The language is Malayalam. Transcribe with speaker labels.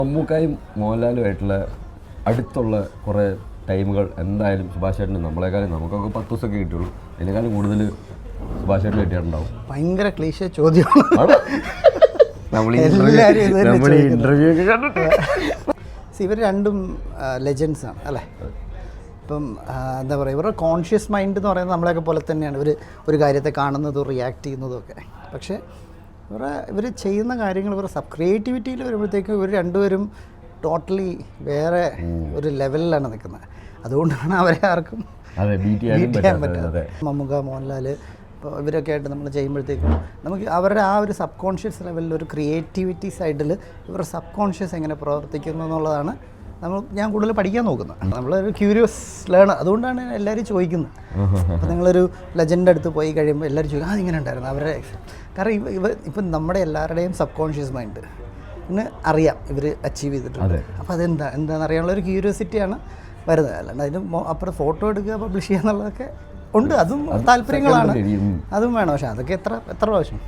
Speaker 1: മമ്മൂക്കായും മോഹൻലാലുമായിട്ടുള്ള അടുത്തുള്ള കുറേ ടൈമുകൾ എന്തായാലും സുഭാഷ് ചേട്ടന് നമ്മളെക്കാളും നമുക്കൊക്കെ 10 ദിവസമൊക്കെ കിട്ടുള്ളൂ, അതിനേക്കാളും കൂടുതൽ സുഭാഷ് ചേട്ടന് കിട്ടിയിട്ടുണ്ടാവും.
Speaker 2: ഭയങ്കര ക്ലീശ ചോദ്യമാണ്.
Speaker 1: ഇന്റർവ്യൂ ഒക്കെ കണ്ടിട്ട്
Speaker 2: ഇവർ രണ്ടും ലെജൻസാണ് അല്ലേ. ഇപ്പം എന്താ പറയുക, ഇവരുടെ കോൺഷ്യസ് മൈൻഡ് എന്ന് പറയുന്നത് നമ്മളെയൊക്കെ പോലെ തന്നെയാണ്. ഒരു കാര്യത്തെ കാണുന്നതും റിയാക്ട് ചെയ്യുന്നതും ഒക്കെ. പക്ഷേ ഇവർ ചെയ്യുന്ന കാര്യങ്ങൾ, ഇവർ ക്രിയേറ്റിവിറ്റിയിൽ വരുമ്പോഴത്തേക്കും ഇവർ രണ്ടുപേരും ടോട്ടലി വേറെ ഒരു ലെവലിലാണ് നിൽക്കുന്നത്. അതുകൊണ്ടാണ് അവരെ ആർക്കും ബീറ്റ് ചെയ്യാൻ പറ്റാതെ. മമ്മൂക്ക, മോഹൻലാൽ ഇപ്പോൾ ഇവരൊക്കെ ആയിട്ട് നമ്മൾ ചെയ്യുമ്പോഴത്തേക്കും നമുക്ക് അവരുടെ ആ ഒരു സബ് കോൺഷ്യസ് ലെവലിൽ ഒരു ക്രിയേറ്റിവിറ്റി സൈഡിൽ ഇവരുടെ സബ് കോൺഷ്യസ് എങ്ങനെ പ്രവർത്തിക്കുന്നു എന്നുള്ളതാണ് ഞാൻ കൂടുതൽ പഠിക്കാൻ നോക്കുന്നത്. നമ്മളൊരു ക്യൂരിയസ് ലേണർ, അതുകൊണ്ടാണ് എല്ലാവരും ചോദിക്കുന്നത്. അപ്പോൾ നിങ്ങളൊരു ലെജൻഡ് അടുത്ത് പോയി കഴിയുമ്പോൾ എല്ലാവരും ചോദിക്കും അതിങ്ങനെ ഉണ്ടായിരുന്നു അവരുടെ. കാരണം ഇപ്പം നമ്മുടെ എല്ലാവരുടെയും സബ് കോൺഷ്യസ് മൈൻഡ് അറിയാം ഇവർ അച്ചീവ് ചെയ്തിട്ടുണ്ട്. അപ്പോൾ എന്താണെന്ന് അറിയാനുള്ള ഒരു ക്യൂരിയോസിറ്റിയാണ് വരുന്നത്. അല്ലാണ്ട് അതിന് അപ്പുറം ഫോട്ടോ എടുക്കുക, പബ്ലിഷ് ചെയ്യുക എന്നുള്ളതൊക്കെ ഉണ്ട്. അതും താല്പര്യങ്ങളാണ്, അതും വേണം. പക്ഷേ അതൊക്കെ എത്ര പ്രാവശ്യം